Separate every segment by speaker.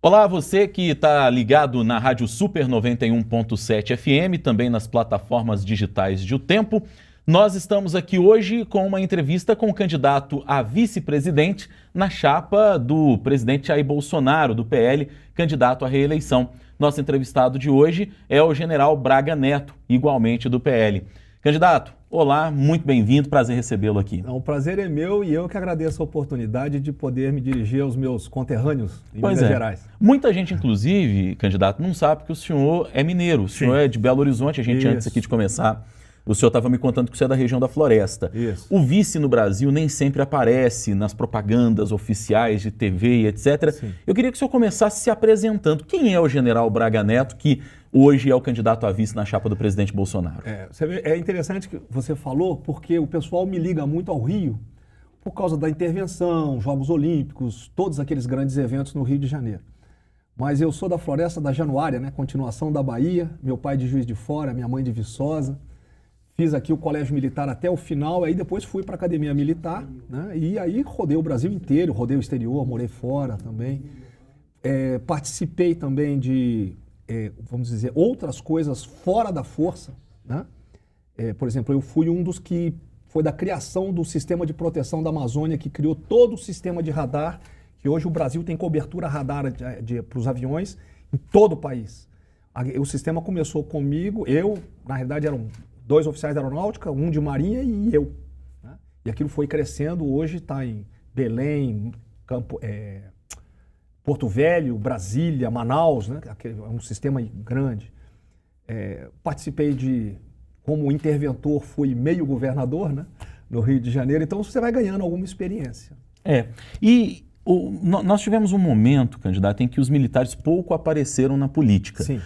Speaker 1: Olá, você que está ligado na Rádio Super 91.7 FM, também nas plataformas digitais de O Tempo. Nós estamos aqui hoje com uma entrevista com o candidato a vice-presidente na chapa do presidente Jair Bolsonaro, do PL, candidato à reeleição. Nosso entrevistado de hoje é o general Braga Neto, igualmente do PL. Candidato, olá, muito bem-vindo, prazer recebê-lo aqui.
Speaker 2: O prazer é meu e eu que agradeço a oportunidade de poder me dirigir aos meus conterrâneos em Minas Gerais.
Speaker 1: Muita gente, inclusive, candidato, não sabe que o senhor é mineiro, o senhor é de Belo Horizonte. A gente, antes aqui de começar, o senhor estava me contando que você é da região da Floresta.
Speaker 2: Isso.
Speaker 1: O vice no Brasil nem sempre aparece nas propagandas oficiais de TV e etc.
Speaker 2: Sim.
Speaker 1: Eu queria que o senhor começasse se apresentando. Quem é o general Braga Neto, que hoje é o candidato a vice na chapa do presidente Bolsonaro?
Speaker 2: É interessante que você falou, porque o pessoal me liga muito ao Rio por causa da intervenção, Jogos Olímpicos, todos aqueles grandes eventos no Rio de Janeiro. Mas eu sou da Floresta da Januária, né? Continuação da Bahia, meu pai de Juiz de Fora, minha mãe de Viçosa. Fiz aqui o colégio militar até o final, aí depois fui para a academia militar, né? E aí rodei o Brasil inteiro, rodei o exterior, morei fora também. Participei também de, vamos dizer, outras coisas fora da força, né? Por exemplo, eu fui um dos que foi da criação do sistema de proteção da Amazônia, que criou todo o sistema de radar, que hoje o Brasil tem cobertura radar para os aviões em todo o país. O sistema começou comigo, eu, na realidade, eram 2 oficiais da aeronáutica, um de marinha e eu, né? E aquilo foi crescendo, hoje está em Belém, Porto Velho, Brasília, Manaus, né? É um sistema grande. Participei como interventor, fui meio governador, né? No Rio de Janeiro, então você vai ganhando alguma experiência.
Speaker 1: Nós tivemos um momento, candidato, em que os militares pouco apareceram na política.
Speaker 2: Sim.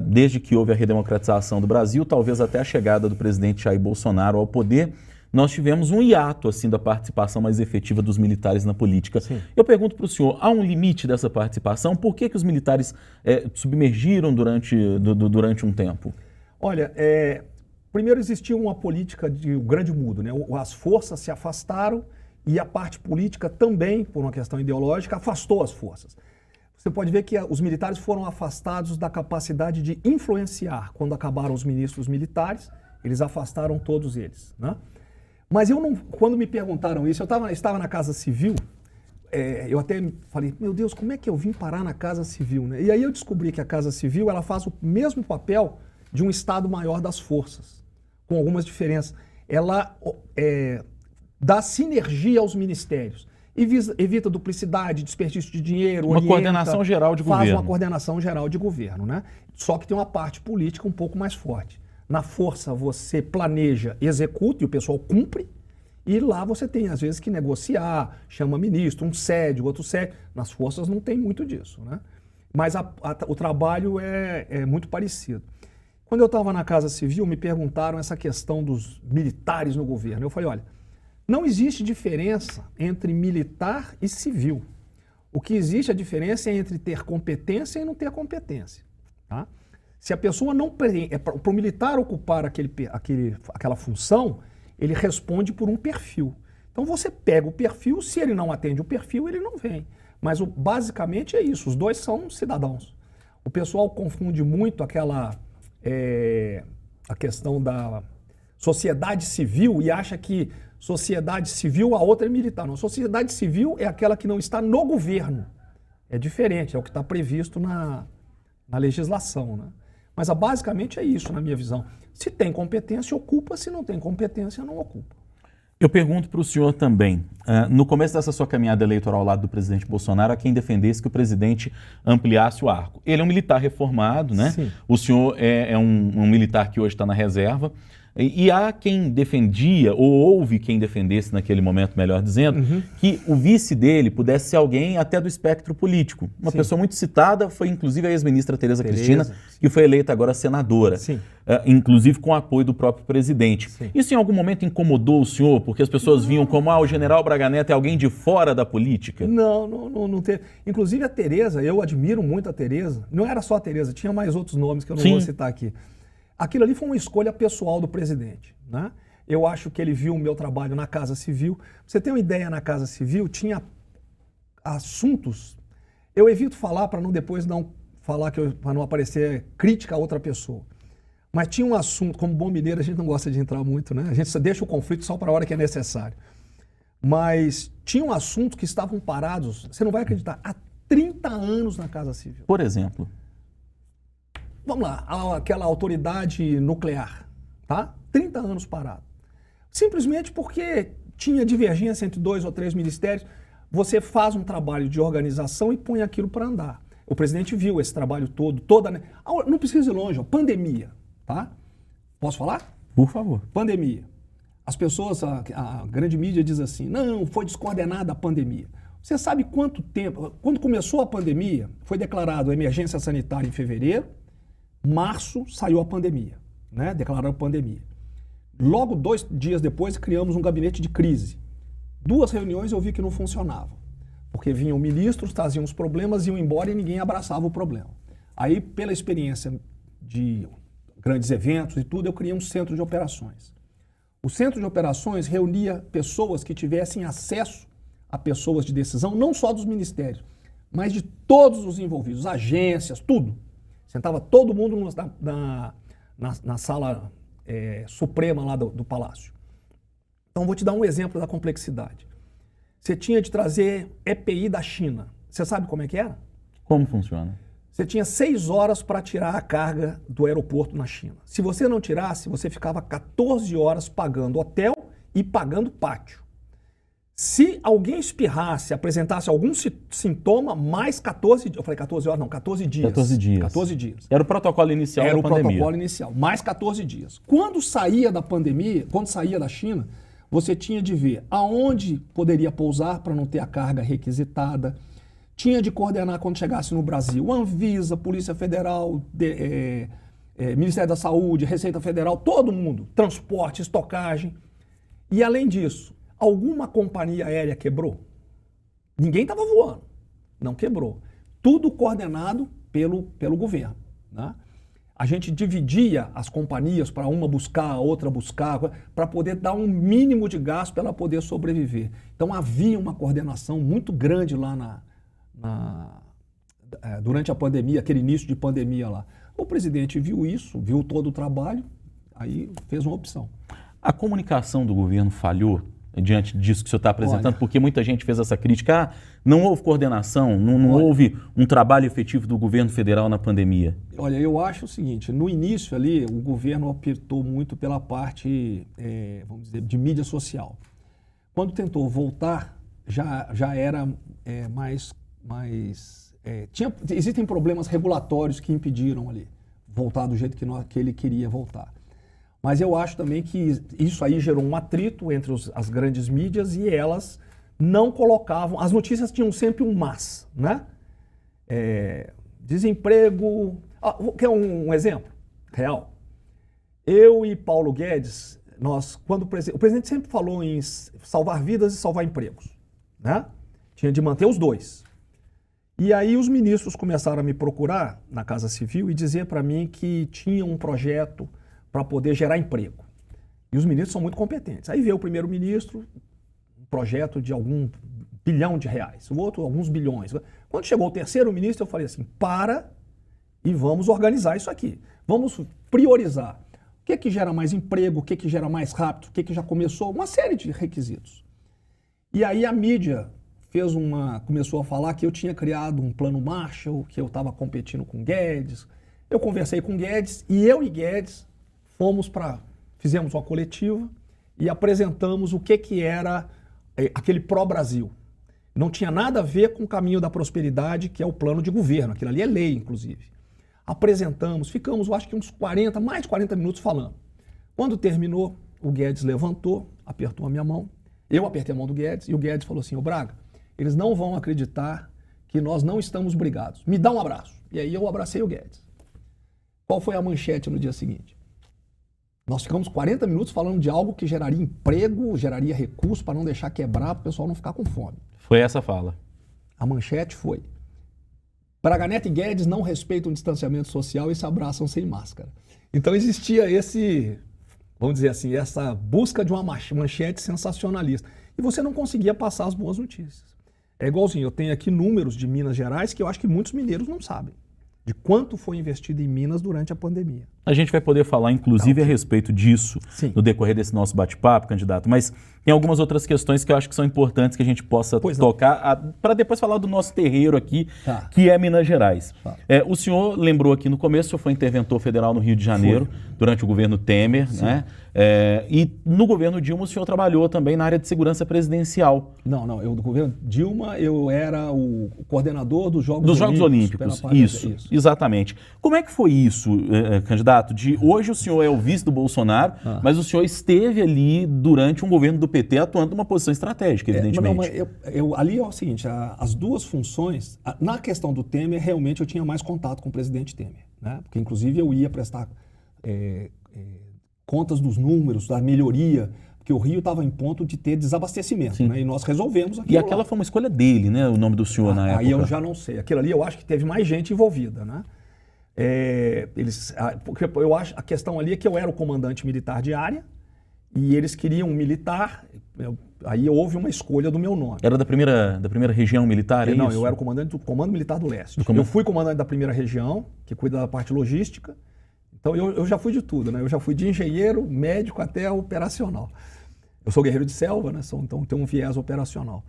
Speaker 1: Desde que houve a redemocratização do Brasil, talvez até a chegada do presidente Jair Bolsonaro ao poder, nós tivemos um hiato assim, da participação mais efetiva dos militares na política.
Speaker 2: Sim.
Speaker 1: Eu pergunto para o senhor, há um limite dessa participação? Por que os militares submergiram durante um tempo?
Speaker 2: Olha, primeiro existia uma política de grande mudo, né? As forças se afastaram e a parte política também, por uma questão ideológica, afastou as forças. Você pode ver que os militares foram afastados da capacidade de influenciar. Quando acabaram os ministros militares, eles afastaram todos eles, né? Mas quando me perguntaram isso, eu estava na Casa Civil, eu até falei, meu Deus, como é que eu vim parar na Casa Civil, né? E aí eu descobri que a Casa Civil ela faz o mesmo papel de um Estado-Maior das forças, com algumas diferenças. Ela dá sinergia aos ministérios, evita duplicidade, desperdício de dinheiro,
Speaker 1: uma coordenação geral de governo.
Speaker 2: Faz uma coordenação geral de governo, né? Só que tem uma parte política um pouco mais forte. Na força você planeja, executa e o pessoal cumpre, e lá você tem às vezes que negociar, chama ministro, um cede, o outro cede. Nas forças não tem muito disso, né? Mas o trabalho é muito parecido. Quando eu estava na Casa Civil, me perguntaram essa questão dos militares no governo. Eu falei, olha, não existe diferença entre militar e civil. O que existe a diferença é entre ter competência e não ter competência. Tá? Se a pessoa não... Para o militar ocupar aquela função, ele responde por um perfil. Então você pega o perfil, se ele não atende o perfil, ele não vem. Mas basicamente é isso, os dois são cidadãos. O pessoal confunde muito a questão da sociedade civil e acha que sociedade civil, a outra é militar. Não, sociedade civil é aquela que não está no governo. É diferente, é o que está previsto na legislação, né? Mas basicamente é isso, na minha visão. Se tem competência, ocupa. Se não tem competência, não ocupa.
Speaker 1: Eu pergunto para o senhor também, no começo dessa sua caminhada eleitoral ao lado do presidente Bolsonaro, há quem defendesse que o presidente ampliasse o arco. Ele é um militar reformado, né?
Speaker 2: Sim.
Speaker 1: O senhor é um militar que hoje está na reserva. E há quem defendia, ou houve quem defendesse naquele momento, melhor dizendo, que o vice dele pudesse ser alguém até do espectro político. Uma pessoa muito citada foi inclusive a ex-ministra Tereza Cristina, que foi eleita agora senadora, inclusive com o apoio do próprio presidente.
Speaker 2: Sim.
Speaker 1: Isso em algum momento incomodou o senhor, porque as pessoas viam como o general Braga Neto é alguém de fora da política?
Speaker 2: Não teve. Inclusive a Tereza, eu admiro muito a Tereza, não era só a Tereza, tinha mais outros nomes que eu não vou citar aqui. Aquilo ali foi uma escolha pessoal do presidente, né? Eu acho que ele viu o meu trabalho na Casa Civil. Pra você ter uma ideia, na Casa Civil tinha assuntos Eu evito falar para depois não falar para não aparecer crítica a outra pessoa. Mas tinha um assunto, como bom mineiro, a gente não gosta de entrar muito, né? A gente só deixa o conflito só para a hora que é necessário. Mas tinha um assunto que estavam parados, você não vai acreditar, há 30 anos na Casa Civil.
Speaker 1: Por exemplo?
Speaker 2: Vamos lá, aquela autoridade nuclear, tá? 30 anos parado. Simplesmente porque tinha divergência entre 2 ou 3 ministérios, você faz um trabalho de organização e põe aquilo para andar. O presidente viu esse trabalho todo, não precisa ir longe, pandemia, tá? Posso falar?
Speaker 1: Por favor.
Speaker 2: Pandemia. As pessoas, a grande mídia diz assim, não, foi descoordenada a pandemia. Você sabe quanto tempo, quando começou a pandemia, foi declarado emergência sanitária em fevereiro, março saiu a pandemia, né? Declararam pandemia. Logo 2 dias depois criamos um gabinete de crise. 2 reuniões eu vi que não funcionava, porque vinham ministros, traziam os problemas, iam embora e ninguém abraçava o problema. Aí, pela experiência de grandes eventos e tudo, eu criei um centro de operações. O centro de operações reunia pessoas que tivessem acesso a pessoas de decisão, não só dos ministérios, mas de todos os envolvidos, agências, tudo. Sentava todo mundo na sala suprema lá do Palácio. Então, vou te dar um exemplo da complexidade. Você tinha de trazer EPI da China. Você sabe como é que era?
Speaker 1: Como funciona?
Speaker 2: Você tinha 6 horas para tirar a carga do aeroporto na China. Se você não tirasse, você ficava 14 horas pagando hotel e pagando pátio. Se alguém espirrasse, apresentasse algum sintoma, mais 14 dias. Eu falei 14 horas, não, 14 dias.
Speaker 1: 14 dias.
Speaker 2: 14 dias.
Speaker 1: Era o protocolo inicial da pandemia. Era o
Speaker 2: protocolo inicial, mais 14 dias. Quando saía da pandemia, quando saía da China, você tinha de ver aonde poderia pousar para não ter a carga requisitada. Tinha de coordenar quando chegasse no Brasil, Anvisa, Polícia Federal, Ministério da Saúde, Receita Federal, todo mundo, transporte, estocagem. E além disso, alguma companhia aérea quebrou? Ninguém estava voando, não quebrou. Tudo coordenado pelo governo, né? A gente dividia as companhias para uma buscar, a outra buscar, para poder dar um mínimo de gasto para ela poder sobreviver. Então havia uma coordenação muito grande lá durante a pandemia, aquele início de pandemia lá. O presidente viu isso, viu todo o trabalho, aí fez uma opção.
Speaker 1: A comunicação do governo falhou diante disso que o senhor está apresentando? Olha, porque muita gente fez essa crítica, não houve coordenação, não houve um trabalho efetivo do governo federal na pandemia.
Speaker 2: Olha, eu acho o seguinte, no início ali, o governo optou muito pela parte, vamos dizer, de mídia social. Quando tentou voltar, já era existem problemas regulatórios que impediram ali voltar do jeito que ele queria voltar. Mas eu acho também que isso aí gerou um atrito entre as grandes mídias e elas não colocavam... As notícias tinham sempre um mas, né? Desemprego... quer um exemplo real? Eu e Paulo Guedes, o presidente sempre falou em salvar vidas e salvar empregos, né? Tinha de manter os dois. E aí os ministros começaram a me procurar na Casa Civil e dizer para mim que tinha um projeto para poder gerar emprego. E os ministros são muito competentes. Aí veio o primeiro-ministro, um projeto de algum bilhão de reais, o outro alguns bilhões. Quando chegou o terceiro-ministro, eu falei assim, para e vamos organizar isso aqui. Vamos priorizar. O que gera mais emprego, o que gera mais rápido, o que já começou, uma série de requisitos. E aí a mídia começou a falar que eu tinha criado um plano Marshall, que eu estava competindo com Guedes. Eu conversei com Guedes e eu e Guedes fizemos uma coletiva e apresentamos o que era aquele pró-Brasil. Não tinha nada a ver com o caminho da prosperidade, que é o plano de governo. Aquilo ali é lei, inclusive. Apresentamos, ficamos, eu acho que mais de 40 minutos falando. Quando terminou, o Guedes levantou, apertou a minha mão, eu apertei a mão do Guedes e o Guedes falou assim, ô Braga, eles não vão acreditar que nós não estamos brigados. Me dá um abraço. E aí eu abracei o Guedes. Qual foi a manchete no dia seguinte? Nós ficamos 40 minutos falando de algo que geraria emprego, geraria recurso para não deixar quebrar, para o pessoal não ficar com fome.
Speaker 1: Foi essa fala.
Speaker 2: A manchete foi: Braga Neto e Guedes não respeitam o distanciamento social e se abraçam sem máscara. Então existia vamos dizer assim, essa busca de uma manchete sensacionalista. E você não conseguia passar as boas notícias. É igualzinho, eu tenho aqui números de Minas Gerais que eu acho que muitos mineiros não sabem. De quanto foi investido em Minas durante a pandemia.
Speaker 1: A gente vai poder falar, inclusive, a respeito disso no decorrer desse nosso bate-papo, candidato, mas tem algumas outras questões que eu acho que são importantes que a gente possa tocar, para depois falar do nosso terreiro aqui, que é Minas Gerais. O senhor lembrou aqui no começo, o senhor foi interventor federal no Rio de Janeiro, durante o governo Temer, né? E no governo Dilma o senhor trabalhou também na área de segurança presidencial.
Speaker 2: Não, no governo Dilma eu era o coordenador dos Jogos
Speaker 1: Olímpicos. Isso, exatamente. Como é que foi isso, candidato? Hoje o senhor é o vice do Bolsonaro, mas o senhor esteve ali durante um governo do PT atuando numa posição estratégica, evidentemente.
Speaker 2: Ali é o seguinte, as duas funções, na questão do Temer, realmente eu tinha mais contato com o presidente Temer, né? Porque inclusive eu ia prestar contas dos números, da melhoria, porque o Rio estava em ponto de ter desabastecimento, né? E nós resolvemos aquilo.
Speaker 1: E aquela foi uma escolha dele, né? O nome do senhor na época.
Speaker 2: Aí eu já não sei. Aquilo ali eu acho que teve mais gente envolvida, né? Porque eu acho, a questão ali é que eu era o comandante militar de área e eles queriam um militar, aí houve uma escolha do meu nome.
Speaker 1: Era da primeira região militar?
Speaker 2: Não, eu era o comandante do Comando Militar do Leste. Eu fui comandante da primeira região, que cuida da parte logística. Então eu já fui de tudo, né? Eu já fui de engenheiro, médico até operacional. Eu sou guerreiro de selva, né? Então tenho um viés operacional.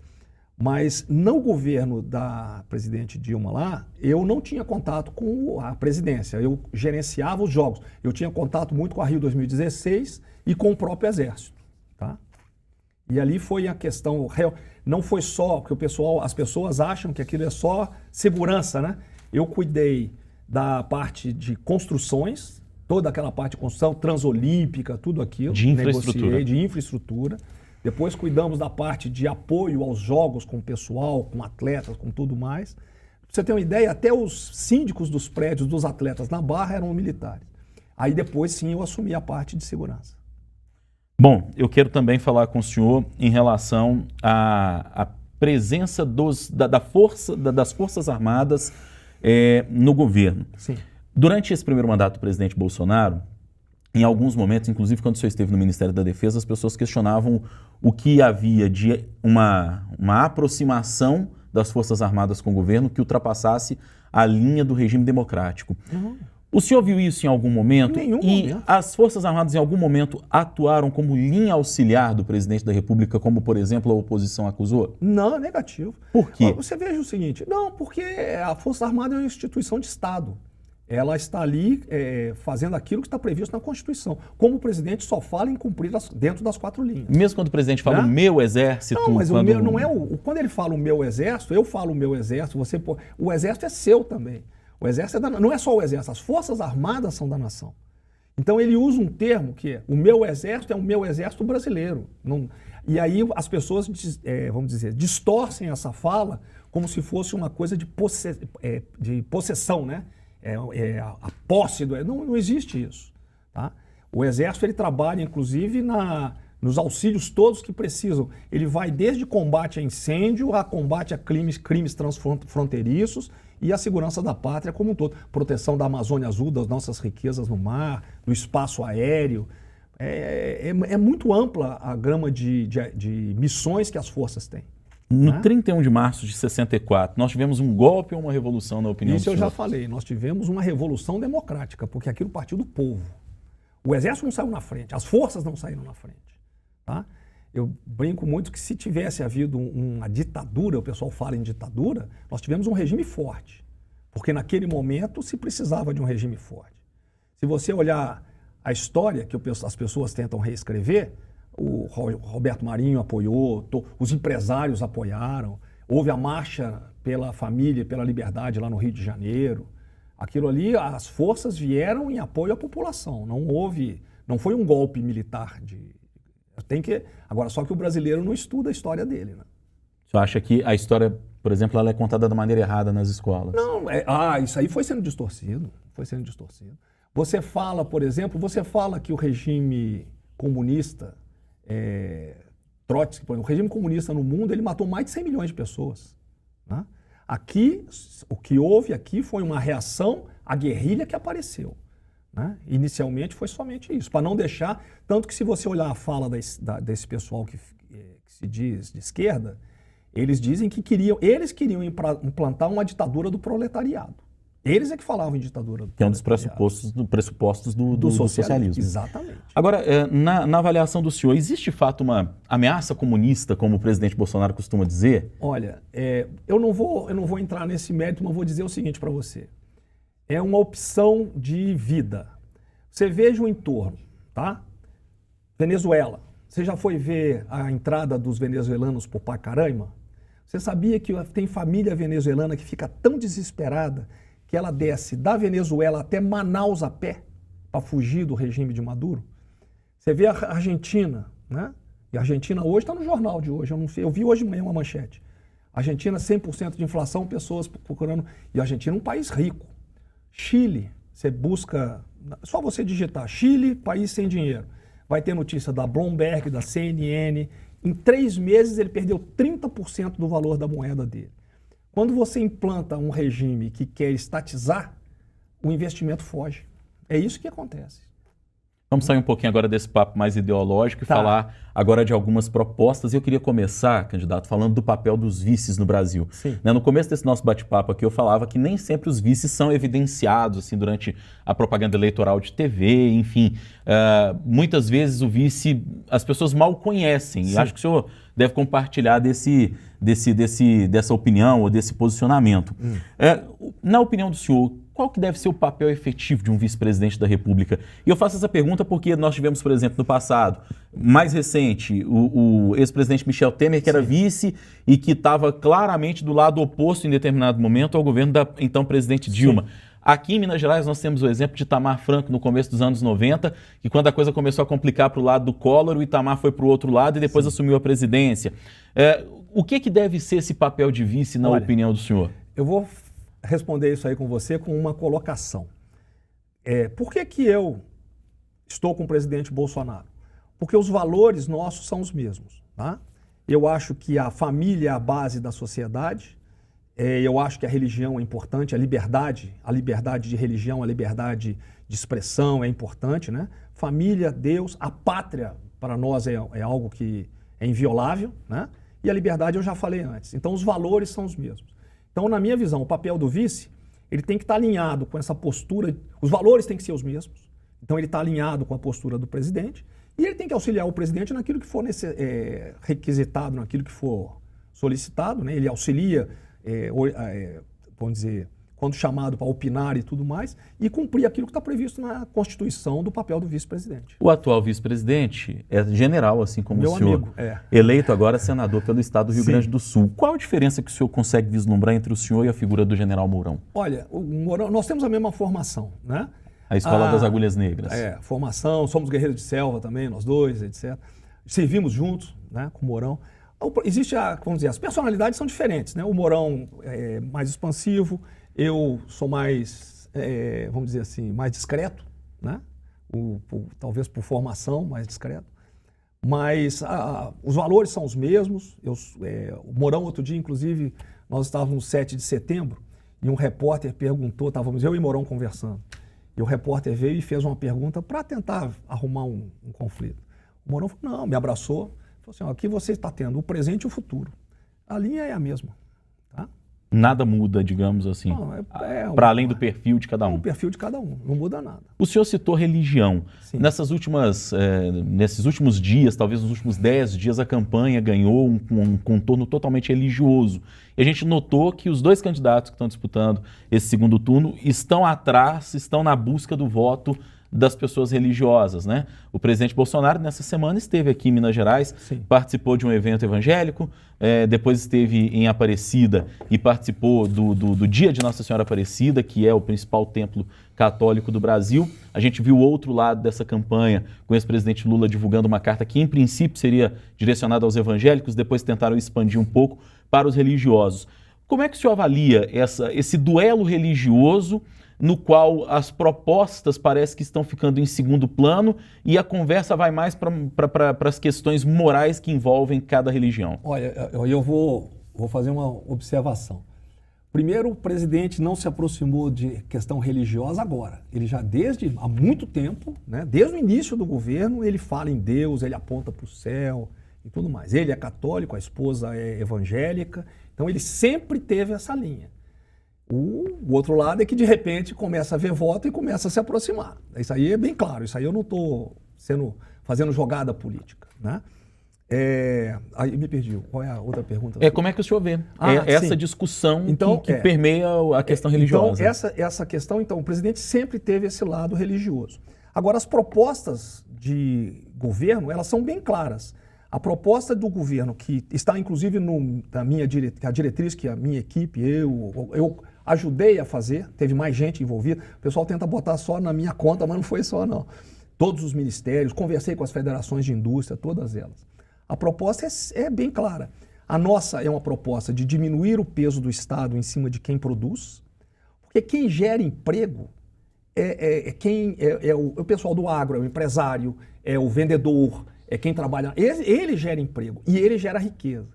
Speaker 2: Mas no governo da presidente Dilma lá, eu não tinha contato com a presidência, eu gerenciava os jogos. Eu tinha contato muito com a Rio 2016 e com o próprio Exército, tá? E ali foi a questão, não foi só, porque as pessoas acham que aquilo é só segurança, né? Eu cuidei da parte de construções, toda aquela parte de construção, transolímpica, tudo aquilo.
Speaker 1: De infraestrutura.
Speaker 2: Negociei de infraestrutura. Depois cuidamos da parte de apoio aos jogos com o pessoal, com atletas, com tudo mais. Pra você ter uma ideia, até os síndicos dos prédios dos atletas na Barra eram militares. Aí depois sim eu assumi a parte de segurança.
Speaker 1: Bom, eu quero também falar com o senhor em relação à presença das Forças Armadas no governo.
Speaker 2: Sim.
Speaker 1: Durante esse primeiro mandato do presidente Bolsonaro, em alguns momentos, inclusive quando o senhor esteve no Ministério da Defesa, as pessoas questionavam o que havia de uma aproximação das Forças Armadas com o governo que ultrapassasse a linha do regime democrático. O senhor viu isso em algum momento?
Speaker 2: Em nenhum momento.
Speaker 1: As Forças Armadas em algum momento atuaram como linha auxiliar do presidente da República, como, por exemplo, a oposição acusou?
Speaker 2: Não, negativo.
Speaker 1: Por quê?
Speaker 2: Você veja o seguinte, porque a Força Armada é uma instituição de Estado. Ela está ali fazendo aquilo que está previsto na Constituição. Como o presidente só fala em cumprir dentro das 4 linhas.
Speaker 1: Mesmo quando o presidente fala o meu exército...
Speaker 2: Não, mas o meu não é quando ele fala o meu exército, eu falo o meu exército, o exército é seu também. O exército não é só o exército, as Forças Armadas são da nação. Então ele usa um termo que o meu exército é o meu exército brasileiro. E aí as pessoas, vamos dizer, distorcem essa fala como se fosse uma coisa de possessão, né? A posse do... Não existe isso, tá? O Exército ele trabalha, inclusive, nos auxílios todos que precisam. Ele vai desde combate a incêndio, a combate a crimes transfronteiriços e a segurança da pátria como um todo. Proteção da Amazônia Azul, das nossas riquezas no mar, do espaço aéreo. É muito ampla a gama de missões que as forças têm.
Speaker 1: No 31 de março de 64, nós tivemos um golpe ou uma revolução, na opinião do senhor?
Speaker 2: Isso eu já falei, nós tivemos uma revolução democrática, porque aquilo partiu do povo. O exército não saiu na frente, as forças não saíram na frente. Tá? Eu brinco muito que se tivesse havido uma ditadura, o pessoal fala em ditadura, nós tivemos um regime forte, porque naquele momento se precisava de um regime forte. Se você olhar a história que as pessoas tentam reescrever, o Roberto Marinho apoiou, os empresários apoiaram, houve a marcha pela família, pela liberdade lá no Rio de Janeiro. Aquilo ali, as forças vieram em apoio à população, não foi um golpe militar. Agora, só que o brasileiro não estuda a história dele, né?
Speaker 1: O senhor acha que a história, por exemplo, ela é contada da maneira errada nas escolas?
Speaker 2: Não, isso aí foi sendo distorcido, Você fala, por exemplo, que o regime comunista... Trotsky, por exemplo, o regime comunista no mundo, ele matou mais de 100 milhões de pessoas. Né? Aqui, o que houve aqui foi uma reação à guerrilha que apareceu. Né? Inicialmente foi somente isso, para não deixar, tanto que se você olhar a fala desse pessoal que se diz de esquerda, Eles dizem que eles queriam implantar uma ditadura do proletariado. Eles é que falavam em ditadura do
Speaker 1: proletariado. Que é um dos pressupostos do socialismo.
Speaker 2: Exatamente.
Speaker 1: Agora, na avaliação do senhor, existe de fato uma ameaça comunista, como o presidente Bolsonaro costuma dizer?
Speaker 2: Olha, eu não vou entrar nesse mérito, mas vou dizer o seguinte para você. É uma opção de vida. Você veja o entorno, tá? Venezuela. Você já foi ver a entrada dos venezuelanos por Pacaraima? Você sabia que tem família venezuelana que fica tão desesperada que ela desce da Venezuela até Manaus a pé para fugir do regime de Maduro? Você vê a Argentina, né? E a Argentina hoje está no jornal de hoje, eu não sei, eu vi hoje de manhã uma manchete. Argentina 100% de inflação, pessoas procurando... E a Argentina é um país rico. Chile, você busca... Só você digitar Chile, país sem dinheiro. Vai ter notícia da Bloomberg, da CNN. Em 3 meses ele perdeu 30% do valor da moeda dele. Quando você implanta um regime que quer estatizar, o investimento foge. É isso que acontece.
Speaker 1: Vamos sair um pouquinho agora desse papo mais ideológico e falar agora de algumas propostas. E eu queria começar, candidato, falando do papel dos vices no Brasil. No começo desse nosso bate-papo aqui, eu falava que nem sempre os vices são evidenciados assim, durante a propaganda eleitoral de TV, enfim. Muitas vezes o vice, as pessoas mal conhecem. E acho que o senhor deve compartilhar dessa opinião ou desse posicionamento. Na opinião do senhor, qual que deve ser o papel efetivo de um vice-presidente da República? E eu faço essa pergunta porque nós tivemos, por exemplo, no passado, mais recente, o ex-presidente Michel Temer, que era vice e que estava claramente do lado oposto em determinado momento ao governo da então presidente Dilma. Aqui em Minas Gerais nós temos o exemplo de Itamar Franco no começo dos anos 90, que quando a coisa começou a complicar para o lado do Collor, o Itamar foi para o outro lado e depois assumiu a presidência. O que deve ser esse papel de vice, na opinião do senhor?
Speaker 2: Eu vou responder isso aí com você com uma colocação. Por que eu estou com o presidente Bolsonaro? Porque os valores nossos são os mesmos. Tá? Eu acho que a família é a base da sociedade. Eu acho que a religião é importante, a liberdade de religião, a liberdade de expressão é importante, né? Família, Deus, a pátria para nós é algo que é inviolável, né? E a liberdade eu já falei antes. Então os valores são os mesmos. Então, na minha visão, o papel do vice, ele tem que estar alinhado com essa postura, os valores têm que ser os mesmos. Então ele está alinhado com a postura do presidente e ele tem que auxiliar o presidente naquilo que for requisitado, naquilo que for solicitado, né? Ele auxilia, vamos dizer, quando chamado para opinar e tudo mais, e cumprir aquilo que está previsto na Constituição do papel do vice-presidente.
Speaker 1: O atual vice-presidente é general, assim como
Speaker 2: Meu
Speaker 1: o senhor,
Speaker 2: amigo,
Speaker 1: eleito agora senador pelo estado do Rio Grande do Sul. Qual a diferença que o senhor consegue vislumbrar entre o senhor e a figura do general Mourão?
Speaker 2: Olha, o Mourão, nós temos a mesma formação, né?
Speaker 1: A Escola das Agulhas Negras.
Speaker 2: Formação, somos guerreiros de selva também, nós dois, etc. Servimos juntos, né, com o Mourão. Existe, vamos dizer, as personalidades são diferentes, né? O Mourão é mais expansivo, eu sou mais, vamos dizer assim, mais discreto, né? Talvez por formação, mais discreto. Mas os valores são os mesmos. O Mourão, outro dia, inclusive, nós estávamos no 7 de setembro e um repórter perguntou, estávamos eu e Mourão conversando, e o repórter veio e fez uma pergunta para tentar arrumar um conflito. O Mourão falou, não, me abraçou, falou assim, aqui você está tendo o presente e o futuro. A linha é a mesma. Tá?
Speaker 1: Nada muda, digamos assim, para além do perfil de cada um.
Speaker 2: O perfil de cada um, não muda nada.
Speaker 1: O senhor citou religião.
Speaker 2: Sim.
Speaker 1: Nesses últimos dias, talvez nos últimos 10 dias, a campanha ganhou um contorno totalmente religioso. E a gente notou que os dois candidatos que estão disputando esse segundo turno estão atrás, estão na busca do voto das pessoas religiosas, né? O presidente Bolsonaro, nessa semana, esteve aqui em Minas Gerais, participou de um evento evangélico, depois esteve em Aparecida e participou do Dia de Nossa Senhora Aparecida, que é o principal templo católico do Brasil. A gente viu o outro lado dessa campanha, com o ex-presidente Lula divulgando uma carta que, em princípio, seria direcionada aos evangélicos, depois tentaram expandir um pouco para os religiosos. Como é que o senhor avalia esse duelo religioso no qual as propostas parece que estão ficando em segundo plano e a conversa vai mais para as questões morais que envolvem cada religião?
Speaker 2: Olha, eu vou fazer uma observação. Primeiro, o presidente não se aproximou de questão religiosa agora. Ele já há muito tempo, né, desde o início do governo, ele fala em Deus, ele aponta para o céu, e tudo mais. Ele é católico, a esposa é evangélica, então ele sempre teve essa linha. O outro lado é que de repente começa a ver voto e começa a se aproximar. Isso aí é bem claro, isso aí eu não estou fazendo jogada política, né? Aí me perdi. Qual é a outra pergunta?
Speaker 1: Como é que o senhor vê essa discussão
Speaker 2: então,
Speaker 1: que permeia a questão religiosa?
Speaker 2: Então, essa questão, então, o presidente sempre teve esse lado religioso. Agora, as propostas de governo, elas são bem claras. A proposta do governo, que está inclusive a diretriz que a minha equipe, eu ajudei a fazer, teve mais gente envolvida, o pessoal tenta botar só na minha conta, mas não foi só não. Todos os ministérios, conversei com as federações de indústria, todas elas. A proposta é bem clara. A nossa é uma proposta de diminuir o peso do Estado em cima de quem produz, porque quem gera emprego é o pessoal do agro, é o empresário, é o vendedor, é quem trabalha. Ele gera emprego e ele gera riqueza.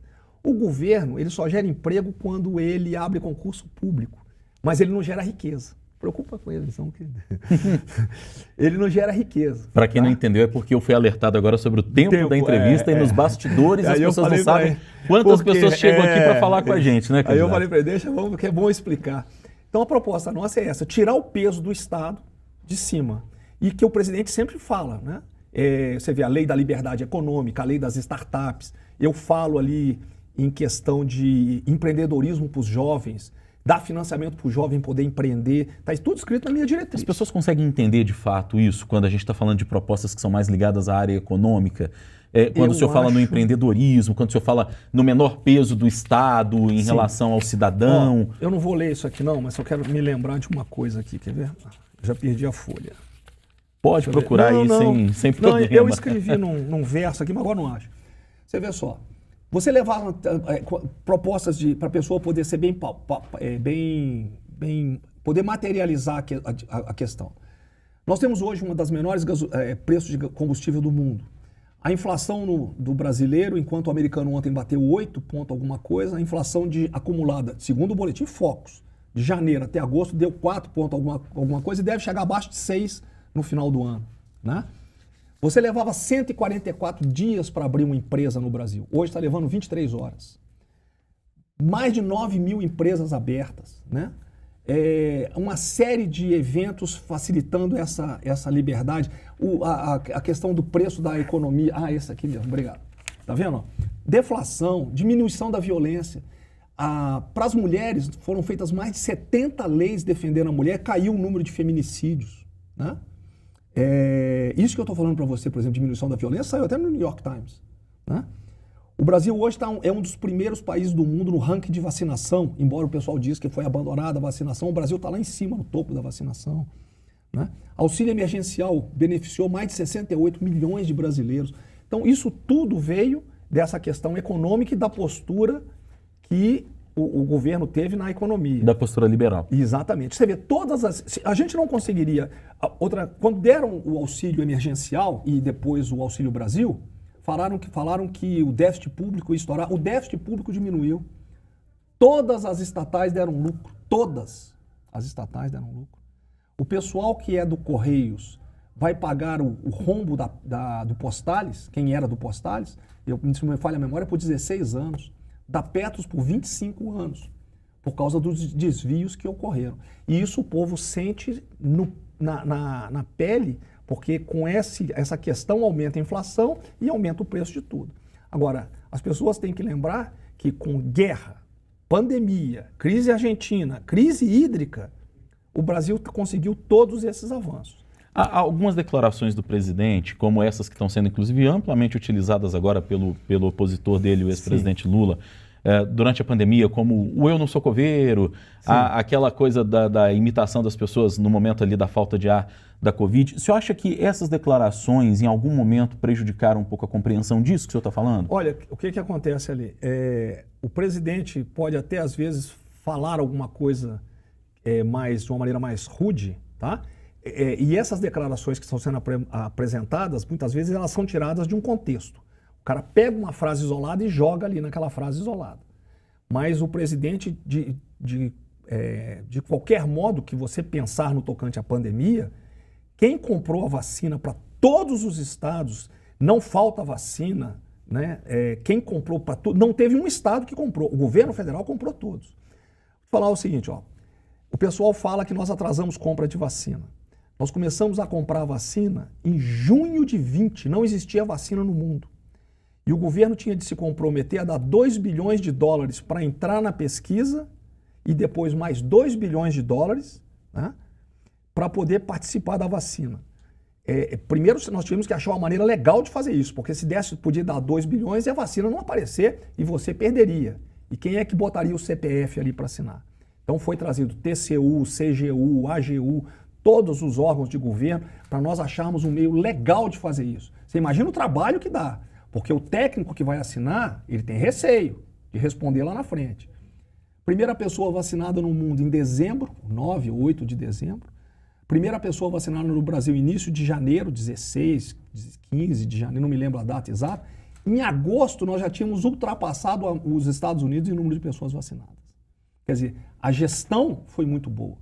Speaker 2: O governo, ele só gera emprego quando ele abre concurso público, mas ele não gera riqueza. Preocupa com eles, não que... Ele não gera riqueza.
Speaker 1: Para quem não entendeu, é porque eu fui alertado agora sobre o tempo da entrevista e nos bastidores as pessoas não sabem quantas pessoas chegam aqui para falar com a gente, né, candidato?
Speaker 2: Aí eu falei para ele, que é bom explicar. Então a proposta nossa é essa, tirar o peso do Estado de cima. E que o presidente sempre fala, né? Você vê a lei da liberdade econômica, a lei das startups. Eu falo ali em questão de empreendedorismo para os jovens, dar financiamento para o jovem poder empreender. Está tudo escrito na minha diretriz.
Speaker 1: As pessoas conseguem entender de fato isso quando a gente está falando de propostas que são mais ligadas à área econômica? Quando o senhor fala no empreendedorismo, quando o senhor fala no menor peso do Estado em relação ao cidadão?
Speaker 2: Eu não vou ler isso aqui não, mas eu quero me lembrar de uma coisa aqui, quer ver? Já perdi a folha.
Speaker 1: Pode procurar aí sem problema.
Speaker 2: Não, eu escrevi num verso aqui, mas agora não acho. Você vê só. Você levar propostas para a pessoa poder ser poder materializar a questão. Nós temos hoje uma das menores preços de combustível do mundo. A inflação do brasileiro, enquanto o americano ontem bateu 8 ponto alguma coisa, a inflação acumulada, segundo o boletim Focus, de janeiro até agosto, deu 4 ponto alguma coisa e deve chegar abaixo de 6 no final do ano, né? Você levava 144 dias para abrir uma empresa no Brasil. Hoje está levando 23 horas. Mais de 9 mil empresas abertas, né? Uma série de eventos facilitando essa liberdade. A questão do preço da economia. Esse aqui mesmo, obrigado. Tá vendo? Deflação, diminuição da violência. Para as mulheres, foram feitas mais de 70 leis defendendo a mulher, caiu o número de feminicídios, né? Isso que eu estou falando para você, por exemplo, diminuição da violência, saiu até no New York Times, né? O Brasil hoje é um dos primeiros países do mundo no ranking de vacinação, embora o pessoal diz que foi abandonada a vacinação, o Brasil está lá em cima, no topo da vacinação, né? Auxílio emergencial beneficiou mais de 68 milhões de brasileiros. Então, isso tudo veio dessa questão econômica e da postura que o governo teve na economia.
Speaker 1: Da postura liberal.
Speaker 2: Exatamente. Você vê a gente não conseguiria... Quando deram o auxílio emergencial e depois o Auxílio Brasil, falaram que o déficit público ia estourar. O déficit público diminuiu. Todas as estatais deram lucro. Todas as estatais deram lucro. O pessoal que é do Correios vai pagar o rombo do Postales, quem era do Postales, se não me falha a memória, por 16 anos. Da Petros por 25 anos, por causa dos desvios que ocorreram. E isso o povo sente na pele, porque com essa questão aumenta a inflação e aumenta o preço de tudo. Agora, as pessoas têm que lembrar que com guerra, pandemia, crise argentina, crise hídrica, o Brasil conseguiu todos esses avanços.
Speaker 1: Há algumas declarações do presidente, como essas que estão sendo inclusive amplamente utilizadas agora pelo opositor dele, o ex-presidente Lula, durante a pandemia, como o eu não sou coveiro, aquela coisa da imitação das pessoas no momento ali da falta de ar da Covid. O senhor acha que essas declarações em algum momento prejudicaram um pouco a compreensão disso que o senhor está falando?
Speaker 2: Olha, o que acontece ali? O presidente pode até às vezes falar alguma coisa de uma maneira mais rude, tá? E essas declarações que estão sendo apresentadas, muitas vezes elas são tiradas de um contexto. O cara pega uma frase isolada e joga ali naquela frase isolada. Mas o presidente, de qualquer modo que você pensar no tocante à pandemia, quem comprou a vacina para todos os estados, não falta vacina, né? Quem comprou para tudo, não teve um estado que comprou, o governo federal comprou todos. Vou falar o seguinte, ó, o pessoal fala que nós atrasamos compra de vacina. Nós começamos a comprar vacina em junho de 20, não existia vacina no mundo. E o governo tinha de se comprometer a dar 2 bilhões de dólares para entrar na pesquisa e depois mais 2 bilhões de dólares, né, para poder participar da vacina. Primeiro, nós tivemos que achar uma maneira legal de fazer isso, porque se desse, podia dar 2 bilhões e a vacina não aparecer e você perderia. E quem é que botaria o CPF ali para assinar? Então foi trazido TCU, CGU, AGU, todos os órgãos de governo, para nós acharmos um meio legal de fazer isso. Você imagina o trabalho que dá, porque o técnico que vai assinar, ele tem receio de responder lá na frente. Primeira pessoa vacinada no mundo em dezembro, 9 ou 8 de dezembro. Primeira pessoa vacinada no Brasil início de janeiro, 16, 15 de janeiro, não me lembro a data exata. Em agosto nós já tínhamos ultrapassado os Estados Unidos em número de pessoas vacinadas. Quer dizer, a gestão foi muito boa,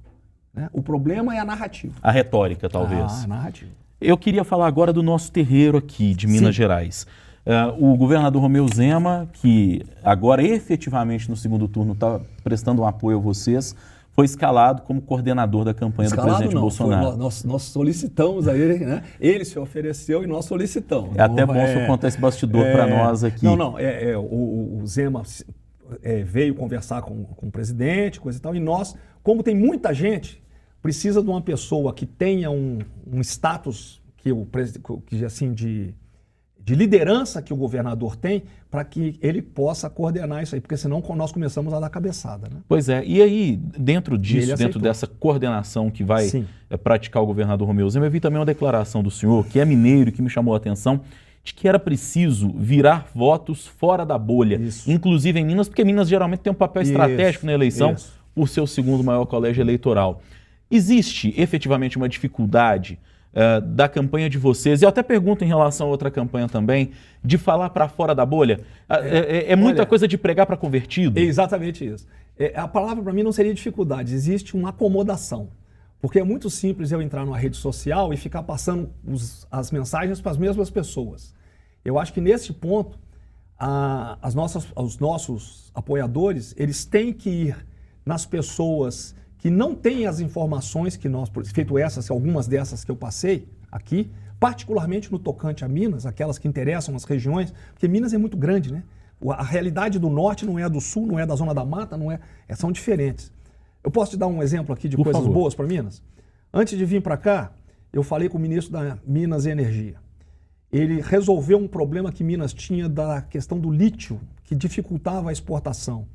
Speaker 2: né? O problema é a narrativa.
Speaker 1: A retórica, talvez.
Speaker 2: A narrativa.
Speaker 1: Eu queria falar agora do nosso terreiro aqui de Minas Gerais. O governador Romeu Zema, que agora efetivamente no segundo turno está prestando um apoio a vocês, foi escalado como coordenador da campanha do presidente Bolsonaro.
Speaker 2: Nós solicitamos a ele, né? Ele se ofereceu e nós solicitamos.
Speaker 1: É até bom você contar esse bastidor para nós aqui.
Speaker 2: O Zema veio conversar com o presidente, coisa e tal, e nós, como tem muita gente, precisa de uma pessoa que tenha um status de liderança que o governador tem, para que ele possa coordenar isso aí, porque senão nós começamos a dar cabeçada, né?
Speaker 1: Pois é, e aí, dentro disso, dentro dessa coordenação que vai praticar o governador Romeu Zema, eu vi também uma declaração do senhor, que é mineiro, que me chamou a atenção, de que era preciso virar votos fora da bolha, inclusive em Minas, porque Minas geralmente tem um papel estratégico na eleição, por ser o segundo maior colégio eleitoral. Existe efetivamente uma dificuldade da campanha de vocês, e eu até pergunto em relação a outra campanha também, de falar para fora da bolha? É muita coisa de pregar para convertido?
Speaker 2: É exatamente isso. A palavra para mim não seria dificuldade, existe uma acomodação. Porque é muito simples eu entrar numa rede social e ficar passando as mensagens para as mesmas pessoas. Eu acho que nesse ponto, os nossos apoiadores, eles têm que ir nas pessoas que não têm as informações que nós, feito algumas dessas que eu passei aqui, particularmente no tocante a Minas, aquelas que interessam as regiões, porque Minas é muito grande, né? A realidade do norte não é a do sul, não é da zona da mata, são diferentes. Eu posso te dar um exemplo aqui de coisas boas para Minas? Antes de vir para cá, eu falei com o ministro da Minas e Energia. Ele resolveu um problema que Minas tinha da questão do lítio, que dificultava a exportação.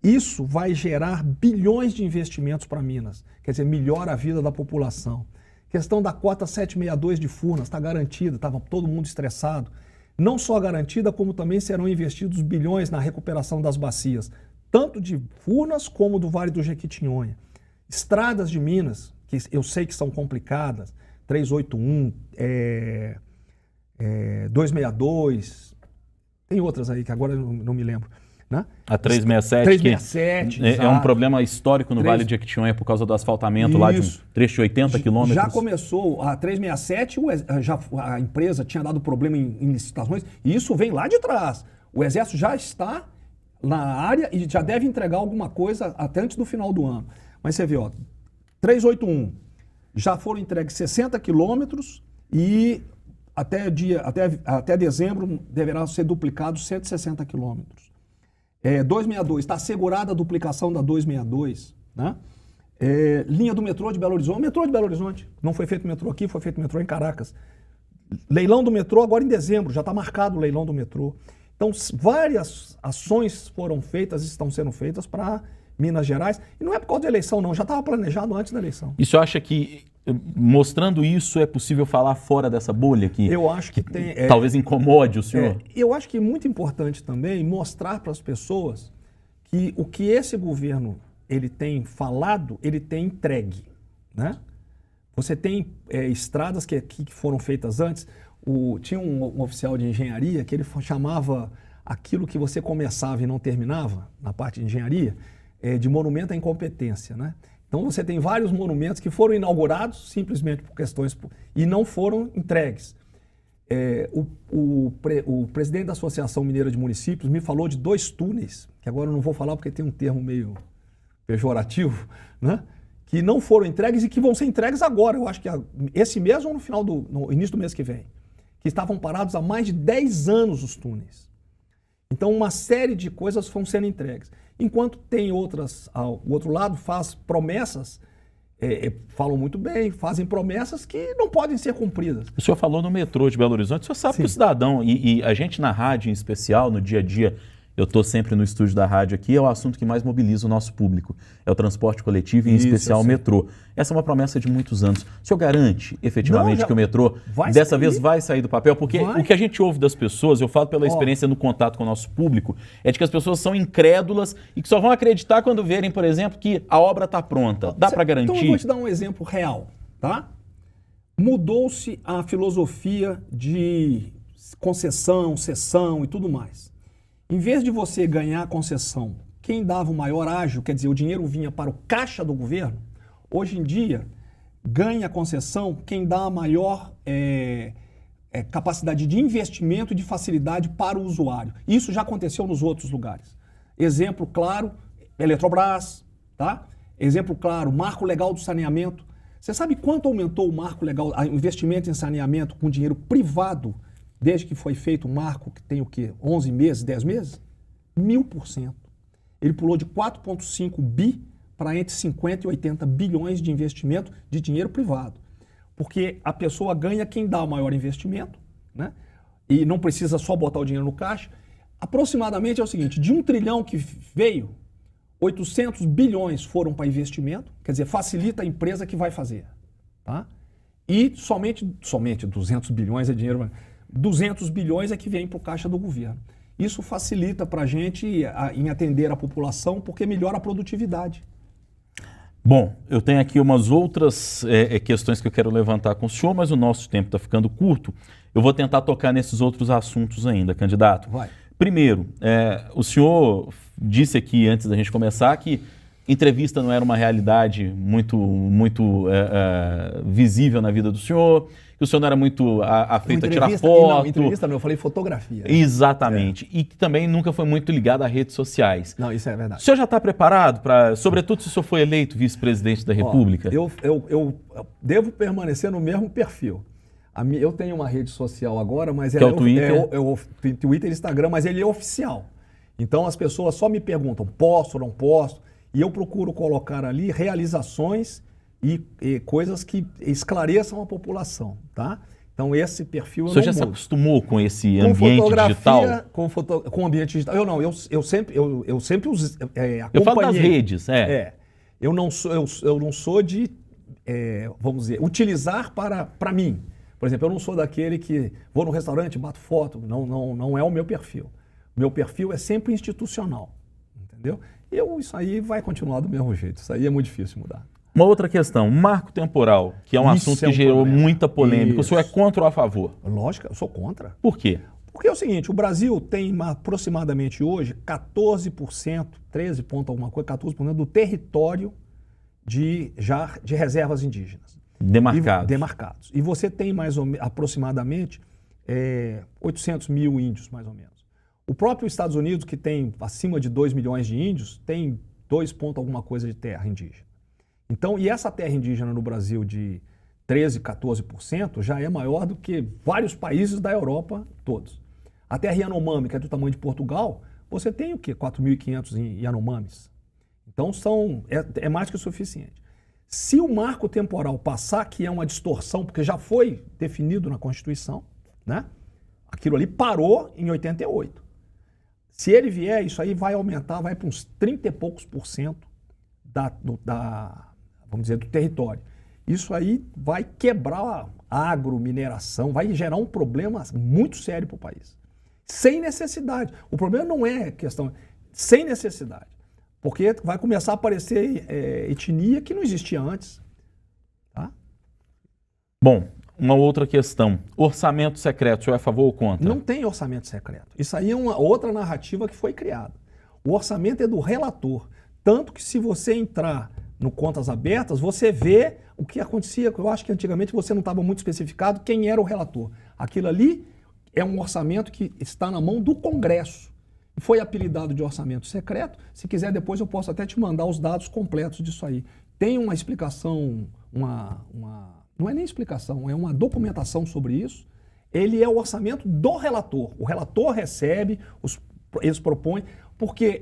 Speaker 2: Isso vai gerar bilhões de investimentos para Minas, quer dizer, melhora a vida da população. Questão da cota 762 de Furnas, está garantida, estava todo mundo estressado. Não só garantida, como também serão investidos bilhões na recuperação das bacias, tanto de Furnas como do Vale do Jequitinhonha. Estradas de Minas, que eu sei que são complicadas, 381, 262, tem outras aí que agora eu não me lembro. Né?
Speaker 1: A 367,
Speaker 2: 367
Speaker 1: que é um problema histórico no Vale de Jequitinhonha por causa do asfaltamento lá de um trecho de 80 quilômetros.
Speaker 2: Já começou a 367, a empresa tinha dado problema em licitações, e isso vem lá de trás. O Exército já está na área e já deve entregar alguma coisa até antes do final do ano. Mas você vê, 381, já foram entregues 60 quilômetros e até dezembro deverá ser duplicado 160 quilômetros. 262, está assegurada a duplicação da 262, né? Linha do metrô de Belo Horizonte, metrô de Belo Horizonte, não foi feito metrô aqui, foi feito metrô em Caracas. Leilão do metrô agora em dezembro, já está marcado o leilão do metrô. Então, várias ações foram feitas, estão sendo feitas para Minas Gerais, e não é por causa da eleição não, já estava planejado antes da eleição.
Speaker 1: E o senhor acha que, mostrando isso, é possível falar fora dessa bolha aqui?
Speaker 2: Eu acho que tem...
Speaker 1: talvez incomode o senhor?
Speaker 2: Eu acho que é muito importante também mostrar para as pessoas que o que esse governo ele tem falado, ele tem entregue, né? Você tem estradas que foram feitas antes. Tinha um oficial de engenharia que ele chamava aquilo que você começava e não terminava, na parte de engenharia, de monumento à incompetência, né? Então você tem vários monumentos que foram inaugurados simplesmente por questões e não foram entregues. O presidente da Associação Mineira de Municípios me falou de 2 túneis, que agora eu não vou falar porque tem um termo meio pejorativo, né? Que não foram entregues e que vão ser entregues agora, eu acho que esse mês ou no início do mês que vem, que estavam parados há mais de 10 anos os túneis. Então uma série de coisas vão sendo entregues. Enquanto tem outras, o outro lado faz promessas, falam muito bem, fazem promessas que não podem ser cumpridas.
Speaker 1: O senhor falou no metrô de Belo Horizonte, o senhor sabe que o cidadão, e a gente na rádio em especial, no dia a dia, eu estou sempre no estúdio da rádio aqui, é o assunto que mais mobiliza o nosso público. É o transporte coletivo e em especial o metrô. Essa é uma promessa de muitos anos. O senhor garante efetivamente que o metrô dessa vez vai sair do papel? Porque o que a gente ouve das pessoas, eu falo pela experiência no contato com o nosso público, é de que as pessoas são incrédulas e que só vão acreditar quando verem, por exemplo, que a obra está pronta. Dá para garantir?
Speaker 2: Então eu vou te dar um exemplo real, tá? Mudou-se a filosofia de concessão, cessão e tudo mais. Em vez de você ganhar a concessão, quem dava o maior ágio, quer dizer, o dinheiro vinha para o caixa do governo, hoje em dia ganha a concessão quem dá a maior capacidade de investimento e de facilidade para o usuário. Isso já aconteceu nos outros lugares. Exemplo claro, Eletrobras, tá? Exemplo claro, Marco Legal do Saneamento. Você sabe quanto aumentou o Marco Legal, o investimento em saneamento com dinheiro privado, desde que foi feito o marco, que tem o quê? 11 meses, 10 meses? 1000%. Ele pulou de 4,5 bi para entre 50 e 80 bilhões de investimento de dinheiro privado. Porque a pessoa ganha quem dá o maior investimento, né? E não precisa só botar o dinheiro no caixa. Aproximadamente é o seguinte, de 1 trilhão que veio, 800 bilhões foram para investimento, quer dizer, facilita a empresa que vai fazer. Tá? E somente 200 bilhões é dinheiro... 200 bilhões é que vem para o caixa do governo. Isso facilita para a gente em atender a população porque melhora a produtividade.
Speaker 1: Bom, eu tenho aqui umas outras questões que eu quero levantar com o senhor, mas o nosso tempo está ficando curto. Eu vou tentar tocar nesses outros assuntos ainda, candidato.
Speaker 2: Vai.
Speaker 1: Primeiro, o senhor disse aqui antes da gente começar que entrevista não era uma realidade muito visível na vida do senhor, que o senhor não era muito afeito a tirar foto.
Speaker 2: Não, entrevista não, eu falei fotografia.
Speaker 1: Exatamente. E que também nunca foi muito ligado a redes sociais.
Speaker 2: Não, isso é verdade.
Speaker 1: O senhor já está preparado para, sobretudo se o senhor foi eleito vice-presidente da República?
Speaker 2: Eu devo permanecer no mesmo perfil. Eu tenho uma rede social agora, mas
Speaker 1: que é o Twitter?
Speaker 2: Twitter e Instagram, mas ele é oficial. Então as pessoas só me perguntam, posto ou não posto? E eu procuro colocar ali realizações e coisas que esclareçam a população, tá? Então esse perfil eu não mudo.
Speaker 1: O senhor já se acostumou com esse ambiente digital?
Speaker 2: Com ambiente digital. Eu sempre acompanhei.
Speaker 1: Eu falo das redes,
Speaker 2: Eu não sou de, vamos dizer, utilizar para mim. Por exemplo, eu não sou daquele que vou no restaurante, bato foto. Não é o meu perfil. O meu perfil é sempre institucional, entendeu? Isso aí vai continuar do mesmo jeito. Isso aí é muito difícil mudar.
Speaker 1: Uma outra questão, marco temporal, que é um assunto que gerou muita polêmica. O senhor é contra ou a favor?
Speaker 2: Lógico, eu sou contra.
Speaker 1: Por quê?
Speaker 2: Porque é o seguinte, o Brasil tem aproximadamente hoje 14%, 13 ponto alguma coisa, 14% do território de reservas indígenas. Demarcados. E você tem aproximadamente 800 mil índios, mais ou menos. O próprio Estados Unidos, que tem acima de 2 milhões de índios, tem 2 ponto alguma coisa de terra indígena. Então, e essa terra indígena no Brasil de 13%, 14% já é maior do que vários países da Europa todos. A terra Yanomami, que é do tamanho de Portugal, você tem o quê? 4.500 Yanomamis. Então é mais que o suficiente. Se o marco temporal passar, que é uma distorção, porque já foi definido na Constituição, né? Aquilo ali parou em 88. Se ele vier, isso aí vai aumentar, vai para uns 30 e poucos % vamos dizer, do território. Isso aí vai quebrar a agromineração, vai gerar um problema muito sério para o país. Sem necessidade. O problema não é questão... Sem necessidade. Porque vai começar a aparecer etnia que não existia antes. Tá?
Speaker 1: Bom, uma outra questão. Orçamento secreto, o senhor é a favor ou contra?
Speaker 2: Não tem orçamento secreto. Isso aí é uma outra narrativa que foi criada. O orçamento é do relator. Tanto que se você entrar no Contas Abertas, você vê o que acontecia. Eu acho que antigamente você não estava muito especificado quem era o relator. Aquilo ali é um orçamento que está na mão do Congresso. Foi apelidado de orçamento secreto. Se quiser, depois eu posso até te mandar os dados completos disso aí. Tem uma explicação, não é nem explicação, é uma documentação sobre isso. Ele é o orçamento do relator. O relator recebe, eles propõem, porque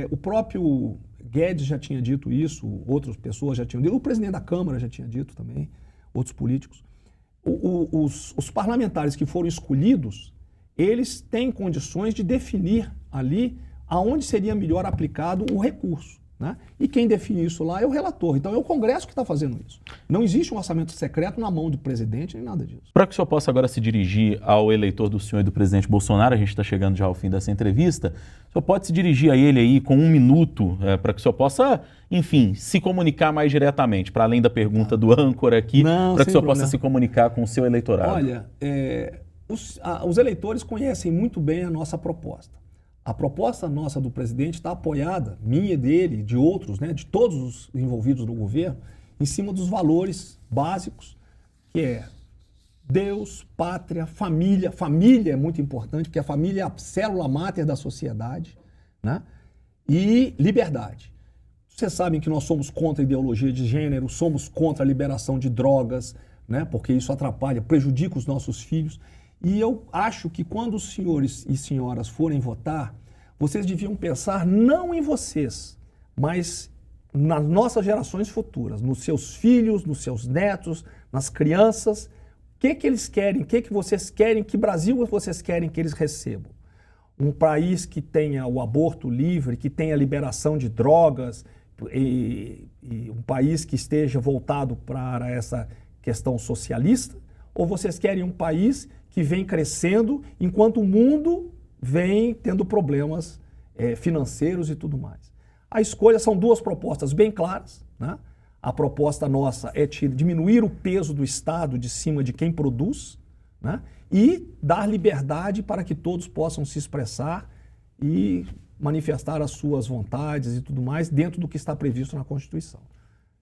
Speaker 2: o próprio Guedes já tinha dito isso, outras pessoas já tinham dito, o presidente da Câmara já tinha dito também, outros políticos. Os parlamentares que foram escolhidos, eles têm condições de definir ali aonde seria melhor aplicado o recurso, né? E quem define isso lá é o relator. Então é o Congresso que está fazendo isso. Não existe um orçamento secreto na mão do presidente, nem nada disso.
Speaker 1: Para que o senhor possa agora se dirigir ao eleitor do senhor e do presidente Bolsonaro, a gente está chegando já ao fim dessa entrevista, o senhor pode se dirigir a ele aí com 1 minuto, para que o senhor possa, enfim, se comunicar mais diretamente, para além da pergunta do âncora aqui, para que o senhor possa se comunicar com o seu eleitorado.
Speaker 2: Olha, os eleitores conhecem muito bem a nossa proposta. A proposta nossa do presidente está apoiada, minha, dele, de outros, né, de todos os envolvidos no governo, em cima dos valores básicos, que é Deus, pátria, família. Família é muito importante, porque a família é a célula máter da sociedade, né? E liberdade. Vocês sabem que nós somos contra a ideologia de gênero, somos contra a liberação de drogas, né? Porque isso atrapalha, prejudica os nossos filhos. E eu acho que quando os senhores e senhoras forem votar, vocês deviam pensar não em vocês, mas nas nossas gerações futuras, nos seus filhos, nos seus netos, nas crianças. O que eles querem? O que vocês querem? Que Brasil vocês querem que eles recebam? Um país que tenha o aborto livre, que tenha liberação de drogas, e um país que esteja voltado para essa questão socialista? Ou vocês querem um país que vem crescendo enquanto o mundo vem tendo problemas financeiros e tudo mais? A escolha são duas propostas bem claras, né? A proposta nossa é diminuir o peso do Estado de cima de quem produz, né? E dar liberdade para que todos possam se expressar e manifestar as suas vontades e tudo mais dentro do que está previsto na Constituição.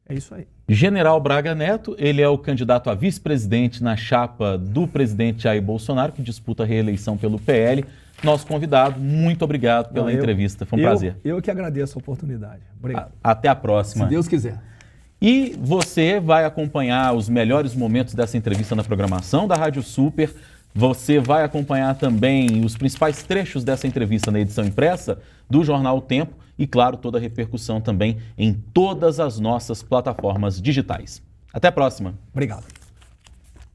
Speaker 2: É isso aí.
Speaker 1: General Braga Neto, ele é o candidato a vice-presidente na chapa do presidente Jair Bolsonaro, que disputa a reeleição pelo PL. Nosso convidado, muito obrigado pela entrevista, foi um prazer.
Speaker 2: Eu que agradeço a oportunidade. Obrigado.
Speaker 1: Até a próxima.
Speaker 2: Se Deus quiser.
Speaker 1: E você vai acompanhar os melhores momentos dessa entrevista na programação da Rádio Super. Você vai acompanhar também os principais trechos dessa entrevista na edição impressa do Jornal O Tempo e, claro, toda a repercussão também em todas as nossas plataformas digitais. Até a próxima.
Speaker 2: Obrigado.